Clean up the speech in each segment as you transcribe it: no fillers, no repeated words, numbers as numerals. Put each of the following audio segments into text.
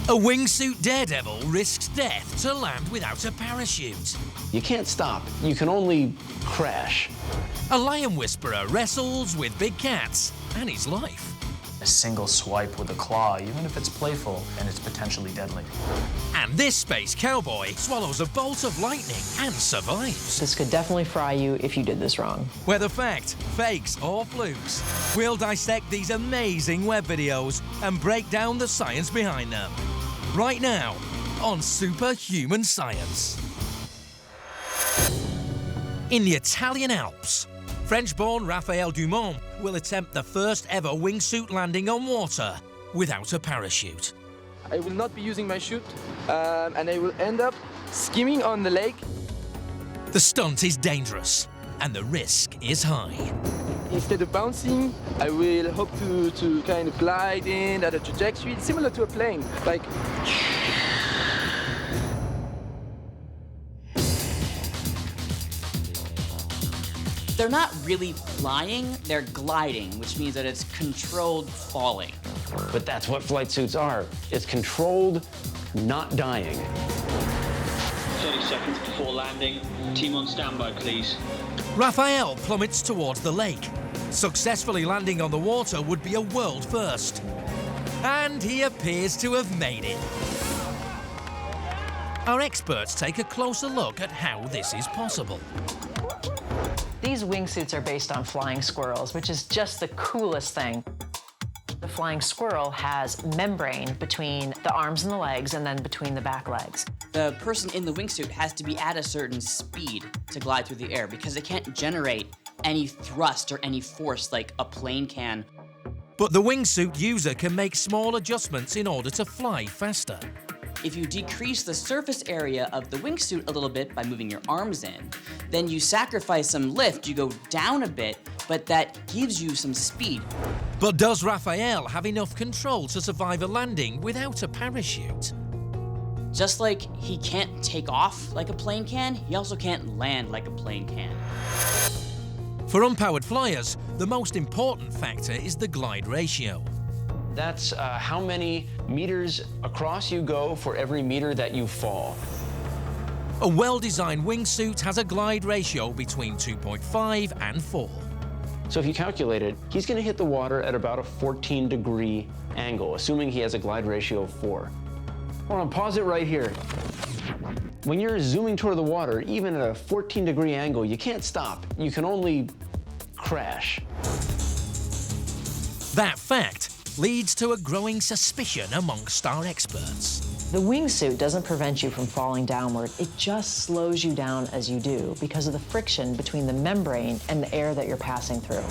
A wingsuit daredevil risks death to land without a parachute. You can't stop. You can only crash. A lion whisperer wrestles with big cats and his life. A single swipe with a claw, even if it's playful, and it's potentially deadly. And this space cowboy swallows a bolt of lightning and survives. This could definitely fry you if you did this wrong. Whether fact, fakes or flukes, we'll dissect these amazing web videos and break down the science behind them. Right now on Superhuman Science. In the Italian Alps, French-born Raphael Dumont will attempt the first ever wingsuit landing on water without a parachute. I will not be using my chute, and I will end up skimming on the lake. The stunt is dangerous, and the risk is high. Instead of bouncing, I will hope to kind of glide in at a trajectory similar to a plane, like... They're not really flying, they're gliding, which means that it's controlled falling. But that's what flight suits are. It's controlled, not dying. 30 seconds before landing. Team on standby, please. Raphael plummets towards the lake. Successfully landing on the water would be a world first. And he appears to have made it. Our experts take a closer look at how this is possible. These wingsuits are based on flying squirrels, which is just the coolest thing. The flying squirrel has membrane between the arms and the legs and then between the back legs. The person in the wingsuit has to be at a certain speed to glide through the air because it can't generate any thrust or any force like a plane can. But the wingsuit user can make small adjustments in order to fly faster. If you decrease the surface area of the wingsuit a little bit by moving your arms in, then you sacrifice some lift, you go down a bit, but that gives you some speed. But does Raphael have enough control to survive a landing without a parachute? Just like he can't take off like a plane can, he also can't land like a plane can. For unpowered flyers, the most important factor is the glide ratio. That's how many meters across you go for every meter that you fall. A well-designed wingsuit has a glide ratio between 2.5 and 4. So if you calculate it, he's going to hit the water at about a 14-degree angle, assuming he has a glide ratio of 4. Hold on, pause it right here. When you're zooming toward the water, even at a 14-degree angle, you can't stop. You can only crash. That fact leads to a growing suspicion amongst our experts. The wingsuit doesn't prevent you from falling downward. It just slows you down as you do because of the friction between the membrane and the air that you're passing through.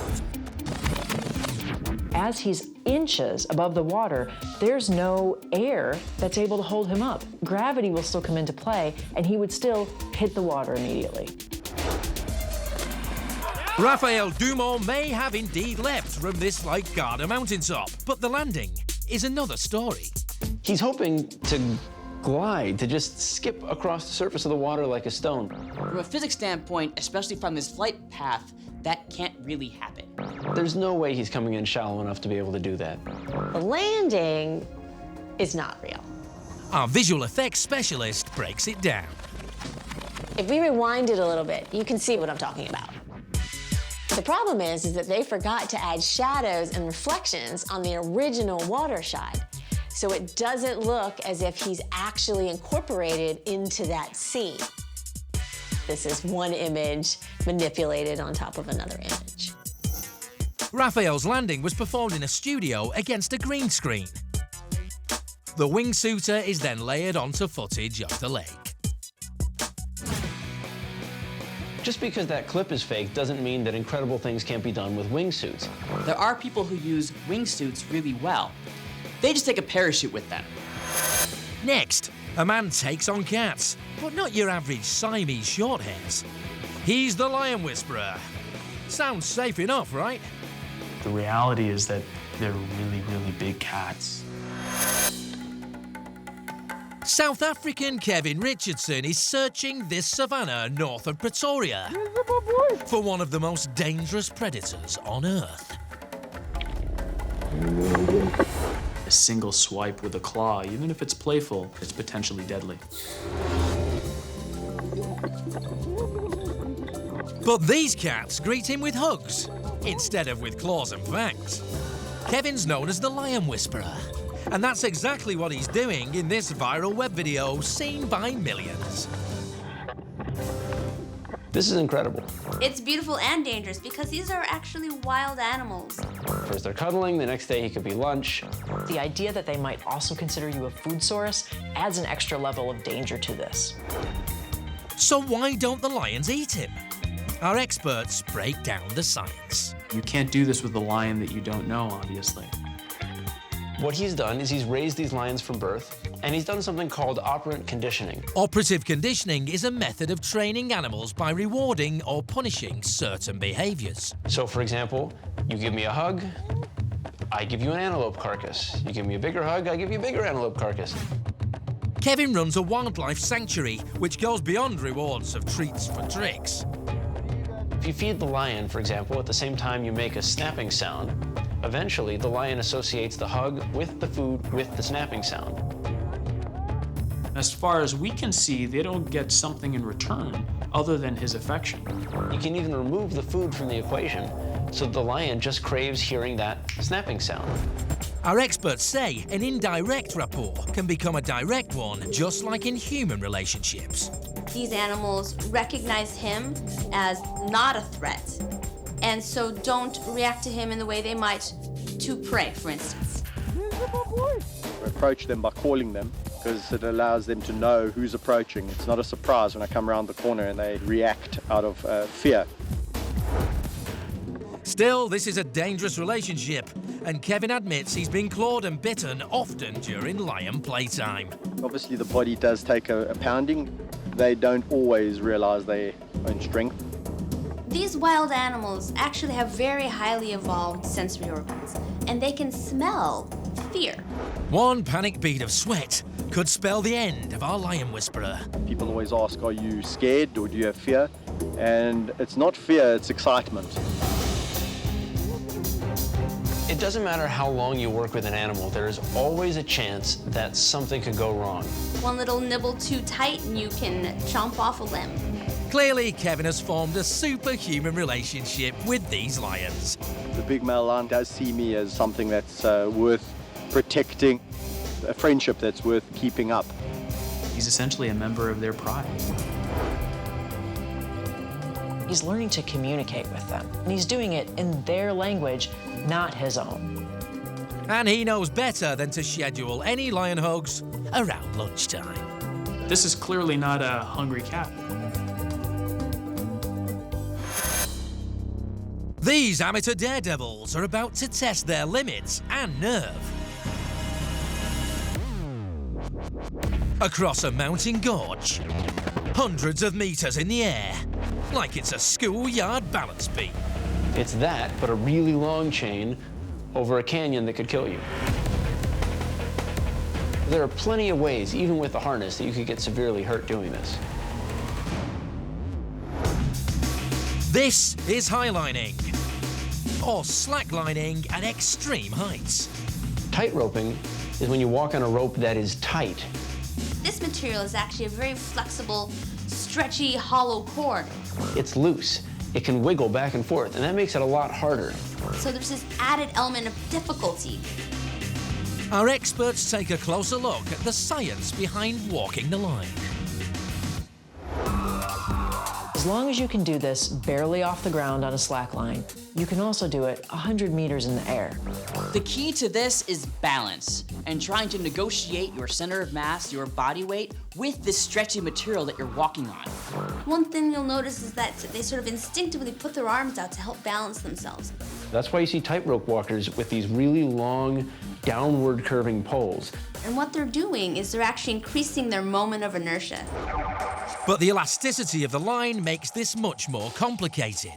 As he's inches above the water, there's no air that's able to hold him up. Gravity will still come into play, and he would still hit the water immediately. Raphael Dumont may have indeed leapt from this like Garda mountaintop, but the landing is another story. He's hoping to glide, to just skip across the surface of the water like a stone. From a physics standpoint, especially from this flight path, that can't really happen. There's no way he's coming in shallow enough to be able to do that. The landing is not real. Our visual effects specialist breaks it down. If we rewind it a little bit, you can see what I'm talking about. The problem is that they forgot to add shadows and reflections on the original water shot. So it doesn't look as if he's actually incorporated into that scene. This is one image manipulated on top of another image. Raphael's landing was performed in a studio against a green screen. The wingsuiter is then layered onto footage of the lake. Just because that clip is fake doesn't mean that incredible things can't be done with wingsuits. There are people who use wingsuits really well. They just take a parachute with them. Next, a man takes on cats, but not your average Siamese shorthairs. He's the lion whisperer. Sounds safe enough, right? The reality is that they're really, really big cats. South African Kevin Richardson is searching this savannah north of Pretoria for one of the most dangerous predators on Earth. A single swipe with a claw, even if it's playful, is potentially deadly. But these cats greet him with hugs, instead of with claws and fangs. Kevin's known as the Lion Whisperer, and that's exactly what he's doing in this viral web video seen by millions. This is incredible. It's beautiful and dangerous because these are actually wild animals. First they're cuddling, the next day he could be lunch. The idea that they might also consider you a food source adds an extra level of danger to this. So why don't the lions eat him? Our experts break down the science. You can't do this with a lion that you don't know, obviously. What he's done is he's raised these lions from birth, and he's done something called operant conditioning. Operative conditioning is a method of training animals by rewarding or punishing certain behaviors. So for example, you give me a hug, I give you an antelope carcass. You give me a bigger hug, I give you a bigger antelope carcass. Kevin runs a wildlife sanctuary, which goes beyond rewards of treats for tricks. If you feed the lion, for example, at the same time you make a snapping sound, eventually the lion associates the hug with the food with the snapping sound. As far as we can see, they don't get something in return other than his affection. You can even remove the food from the equation, so the lion just craves hearing that snapping sound. Our experts say an indirect rapport can become a direct one, just like in human relationships. These animals recognize him as not a threat, and so don't react to him in the way they might to prey, for instance. Approach them by calling them, because it allows them to know who's approaching. It's not a surprise when I come around the corner and they react out of fear. Still, this is a dangerous relationship, and Kevin admits he's been clawed and bitten often during lion playtime. Obviously the body does take a pounding. They don't always realize their own strength. These wild animals actually have very highly evolved sensory organs, and they can smell fear. One panic bead of sweat could spell the end of our Lion Whisperer. People always ask, are you scared or do you have fear? And it's not fear, it's excitement. It doesn't matter how long you work with an animal, there is always a chance that something could go wrong. One little nibble too tight and you can chomp off a limb. Clearly, Kevin has formed a superhuman relationship with these lions. The big male lion does see me as something that's worth protecting, a friendship that's worth keeping up. He's essentially a member of their pride. He's learning to communicate with them, and he's doing it in their language, not his own. And he knows better than to schedule any lion hugs around lunchtime. This is clearly not a hungry cat. These amateur daredevils are about to test their limits and nerve. Across a mountain gorge, hundreds of meters in the air, like it's a schoolyard balance beam. It's that, but a really long chain over a canyon that could kill you. There are plenty of ways, even with the harness, that you could get severely hurt doing this. This is highlining, or slacklining at extreme heights. Tight roping is when you walk on a rope that is tight. This material is actually a very flexible, stretchy, hollow cord. It's loose. It can wiggle back and forth, and that makes it a lot harder. So there's this added element of difficulty. Our experts take a closer look at the science behind walking the line. As long as you can do this barely off the ground on a slack line, you can also do it 100 meters in the air. The key to this is balance and trying to negotiate your center of mass, your body weight, with this stretchy material that you're walking on. One thing you'll notice is that they sort of instinctively put their arms out to help balance themselves. That's why you see tightrope walkers with these really long, downward curving poles. And what they're doing is they're actually increasing their moment of inertia. But the elasticity of the line makes this much more complicated.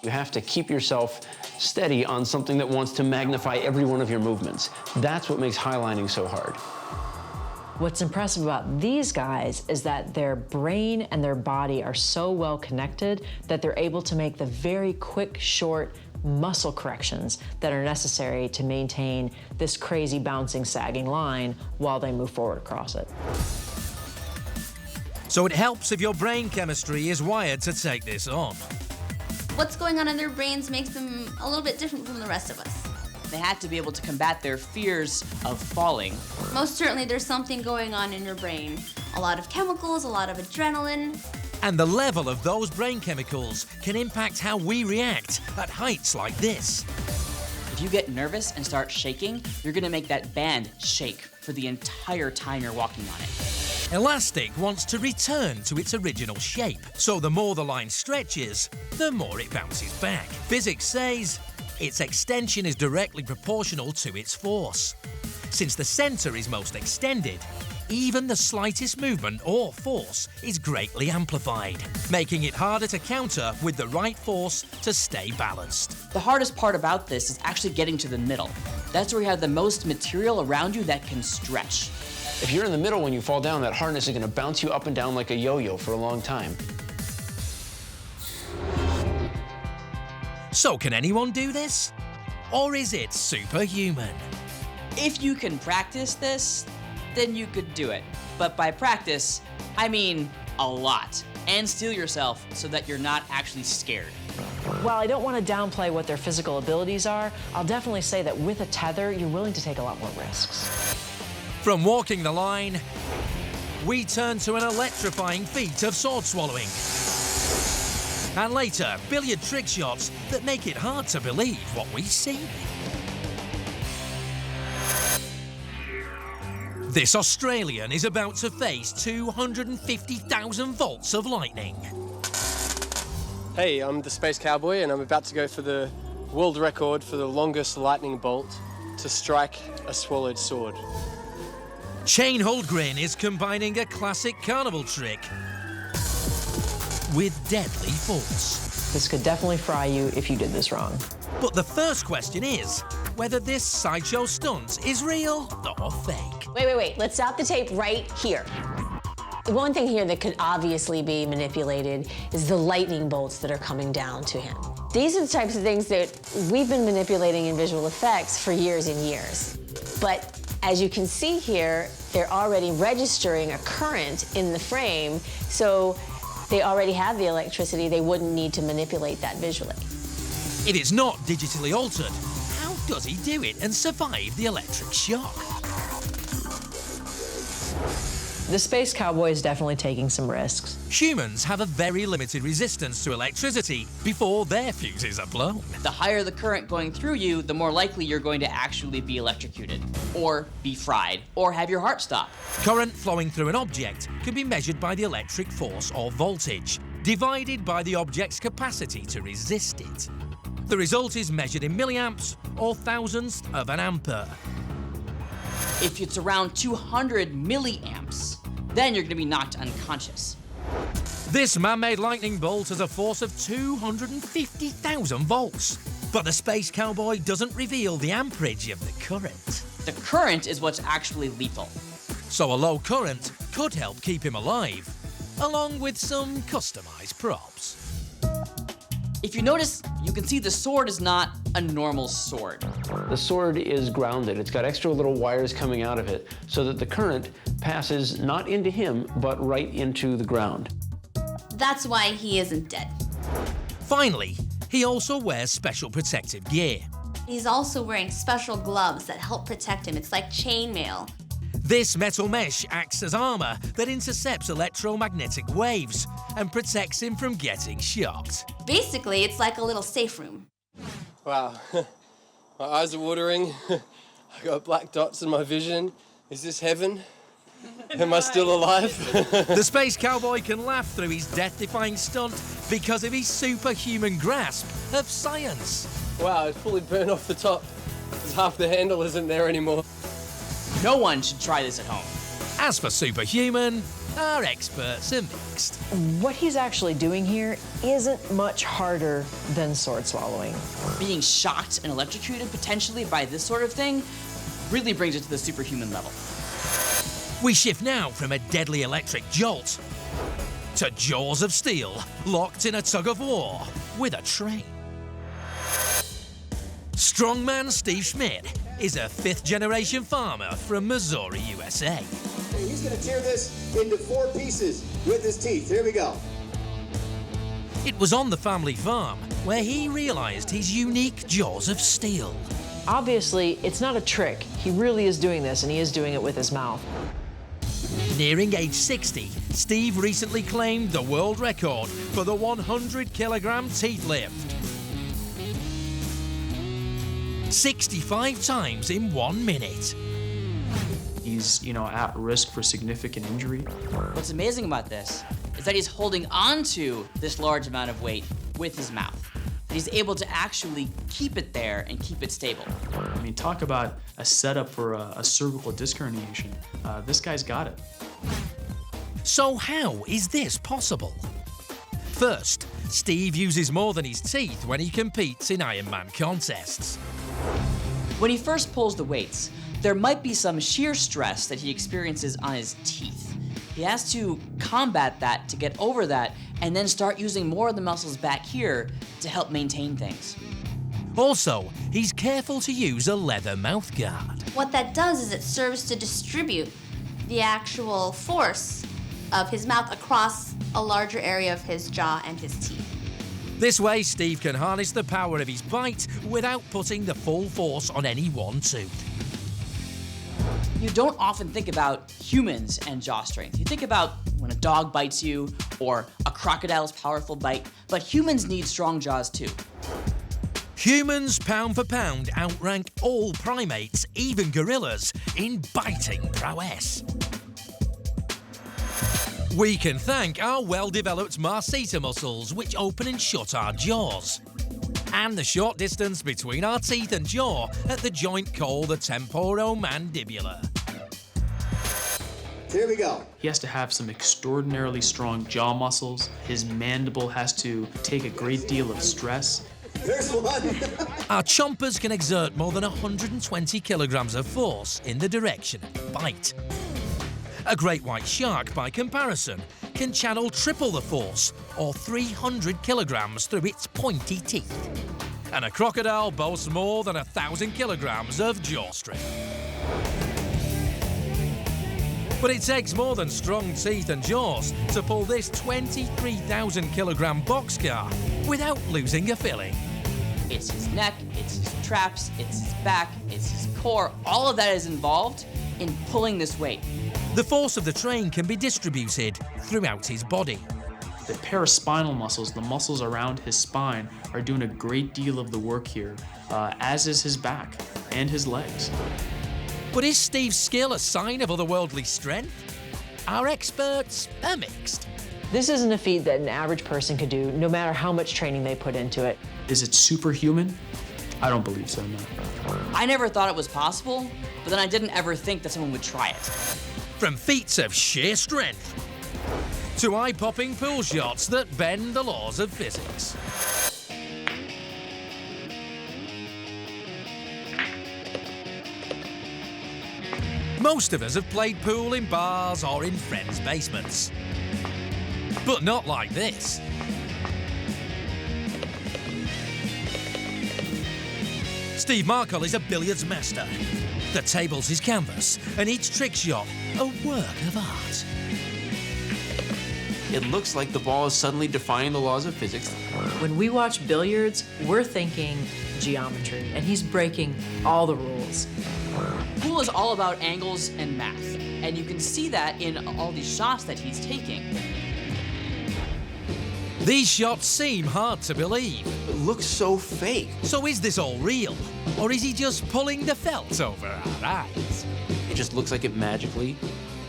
You have to keep yourself steady on something that wants to magnify every one of your movements. That's what makes highlining so hard. What's impressive about these guys is that their brain and their body are so well connected that they're able to make the very quick, short, muscle corrections that are necessary to maintain this crazy bouncing, sagging line while they move forward across it. So it helps if your brain chemistry is wired to take this on. What's going on in their brains makes them a little bit different from the rest of us. They had to be able to combat their fears of falling. Most certainly there's something going on in your brain. A lot of chemicals, a lot of adrenaline. And the level of those brain chemicals can impact how we react at heights like this. If you get nervous and start shaking, you're gonna make that band shake for the entire time you're walking on it. Elastic wants to return to its original shape, so the more the line stretches, the more it bounces back. Physics says its extension is directly proportional to its force. Since the center is most extended, even the slightest movement or force is greatly amplified, making it harder to counter with the right force to stay balanced. The hardest part about this is actually getting to the middle. That's where you have the most material around you that can stretch. If you're in the middle when you fall down, that harness is going to bounce you up and down like a yo-yo for a long time. So can anyone do this? Or is it superhuman? If you can practice this, then you could do it. But by practice, I mean a lot. And steel yourself so that you're not actually scared. While I don't want to downplay what their physical abilities are, I'll definitely say that with a tether, you're willing to take a lot more risks. From walking the line, we turn to an electrifying feat of sword swallowing. And later, billiard trick shots that make it hard to believe what we see. This Australian is about to face 250,000 volts of lightning. Hey, I'm the Space Cowboy and I'm about to go for the world record for the longest lightning bolt to strike a swallowed sword. Shane Holdgren is combining a classic carnival trick with deadly force. This could definitely fry you if you did this wrong. But the first question is whether this sideshow stunt is real or fake. Wait. Let's stop the tape right here. The one thing here that could obviously be manipulated is the lightning bolts that are coming down to him. These are the types of things that we've been manipulating in visual effects for years and years. But as you can see here, they're already registering a current in the frame, so they already have the electricity. They wouldn't need to manipulate that visually. If it's not digitally altered, how does he do it and survive the electric shock? The Space Cowboy is definitely taking some risks. Humans have a very limited resistance to electricity before their fuses are blown. The higher the current going through you, the more likely you're going to actually be electrocuted, or be fried, or have your heart stop. Current flowing through an object can be measured by the electric force or voltage, divided by the object's capacity to resist it. The result is measured in milliamps or thousandths of an ampere. If it's around 200 milliamps, then you're going to be knocked unconscious. This man-made lightning bolt has a force of 250,000 volts, but the Space Cowboy doesn't reveal the amperage of the current. The current is what's actually lethal. So a low current could help keep him alive, along with some customized props. If you notice, you can see the sword is not a normal sword. The sword is grounded. It's got extra little wires coming out of it so that the current passes not into him, but right into the ground. That's why he isn't dead. Finally, he also wears special protective gear. He's also wearing special gloves that help protect him. It's like chainmail. This metal mesh acts as armor that intercepts electromagnetic waves and protects him from getting shocked. Basically, it's like a little safe room. Wow, my eyes are watering. I got black dots in my vision. Is this heaven? Am I still alive? The Space Cowboy can laugh through his death-defying stunt because of his superhuman grasp of science. Wow, it's fully burned off the top because half the handle isn't there anymore. No one should try this at home. As for Superhuman, our experts are mixed. What he's actually doing here isn't much harder than sword swallowing. Being shocked and electrocuted potentially by this sort of thing really brings it to the superhuman level. We shift now from a deadly electric jolt to jaws of steel locked in a tug of war with a train. Strongman Steve Schmidt is a fifth-generation farmer from Missouri, USA. He's going to tear this into 4 pieces with his teeth. Here we go. It was on the family farm where he realized his unique jaws of steel. Obviously, it's not a trick. He really is doing this, and he is doing it with his mouth. Nearing age 60, Steve recently claimed the world record for the 100-kilogram teeth lift. 65 times in 1 minute. He's, at risk for significant injury. What's amazing about this is that he's holding on to this large amount of weight with his mouth. And he's able to actually keep it there and keep it stable. I mean, talk about a setup for a cervical disc herniation. This guy's got it. So how is this possible? First, Steve uses more than his teeth when he competes in Ironman contests. When he first pulls the weights, there might be some shear stress that he experiences on his teeth. He has to combat that to get over that and then start using more of the muscles back here to help maintain things. Also, he's careful to use a leather mouthguard. What that does is it serves to distribute the actual force of his mouth across a larger area of his jaw and his teeth. This way, Steve can harness the power of his bite without putting the full force on any one tooth. You don't often think about humans and jaw strength. You think about when a dog bites you or a crocodile's powerful bite, but humans need strong jaws too. Humans, pound for pound, outrank all primates, even gorillas, in biting prowess. We can thank our well-developed masseter muscles, which open and shut our jaws, and the short distance between our teeth and jaw at the joint called the temporomandibular. Here we go. He has to have some extraordinarily strong jaw muscles. His mandible has to take a great deal of stress. There's one. Our chompers can exert more than 120 kilograms of force in the direction of the bite. A great white shark, by comparison, can channel triple the force, or 300 kilograms, through its pointy teeth. And a crocodile boasts more than 1,000 kilograms of jaw strength. But it takes more than strong teeth and jaws to pull this 23,000 kilogram boxcar without losing a filling. It's his neck, it's his traps, it's his back, it's his core. All of that is involved in pulling this weight. The force of the train can be distributed throughout his body. The paraspinal muscles, the muscles around his spine, are doing a great deal of the work here, as is his back and his legs. But is Steve's skill a sign of otherworldly strength? Our experts are mixed. This isn't a feat that an average person could do, no matter how much training they put into it. Is it superhuman? I don't believe so, no. I never thought it was possible, but then I didn't ever think that someone would try it. From feats of sheer strength to eye-popping pool shots that bend the laws of physics. Most of us have played pool in bars or in friends' basements. But not like this. Steve Markle is a billiards master. The table's his canvas, and each trick shot a work of art. It looks like the ball is suddenly defying the laws of physics. When we watch billiards, we're thinking geometry, and he's breaking all the rules. Pool is all about angles and math, and you can see that in all these shots that he's taking. These shots seem hard to believe. It looks so fake. So is this all real? Or is he just pulling the felt over our eyes? It just looks like it magically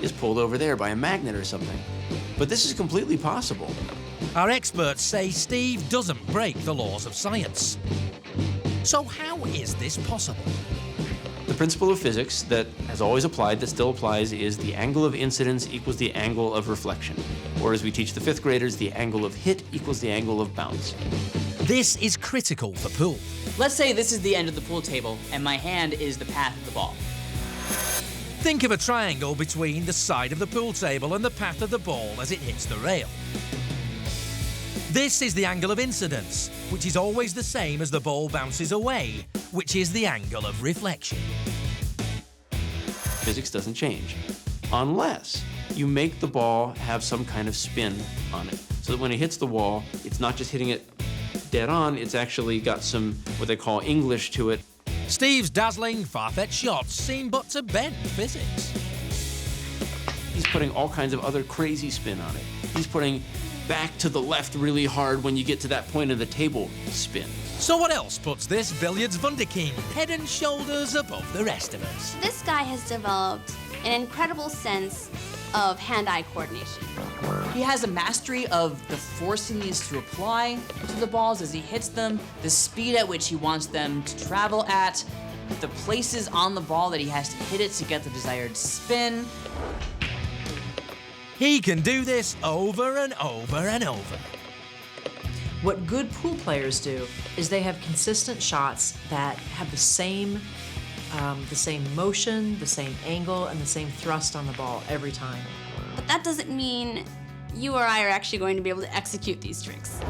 is pulled over there by a magnet or something. But this is completely possible. Our experts say Steve doesn't break the laws of science. So how is this possible? The principle of physics that has always applied, that still applies, is the angle of incidence equals the angle of reflection. Or as we teach the fifth graders, the angle of hit equals the angle of bounce. This is critical for pool. Let's say this is the end of the pool table, and my hand is the path of the ball. Think of a triangle between the side of the pool table and the path of the ball as it hits the rail. This is the angle of incidence, which is always the same as the ball bounces away, which is the angle of reflection. Physics doesn't change unless you make the ball have some kind of spin on it, so that when it hits the wall, it's not just hitting it dead on, it's actually got some what they call English to it. Steve's dazzling, far-fetched shots seem but to bend physics. He's putting all kinds of other crazy spin on it. He's putting back to the left really hard when you get to that point of the table spin. So what else puts this billiards wunderkind head and shoulders above the rest of us? This guy has developed an incredible sense of hand-eye coordination. He has a mastery of the force he needs to apply to the balls as he hits them, the speed at which he wants them to travel at, the places on the ball that he has to hit it to get the desired spin. He can do this over and over and over. What good pool players do is they have consistent shots that have the same motion, the same angle, and the same thrust on the ball every time. But that doesn't mean you or I are actually going to be able to execute these tricks.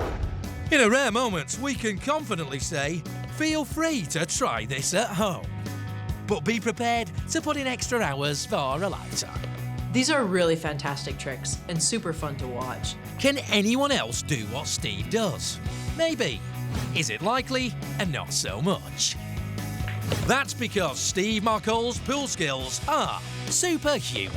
In a rare moment, we can confidently say, feel free to try this at home. But be prepared to put in extra hours for a lifetime. These are really fantastic tricks and super fun to watch. Can anyone else do what Steve does? Maybe. Is it likely? And not so much. That's because Steve Marcole's pool skills are superhuman.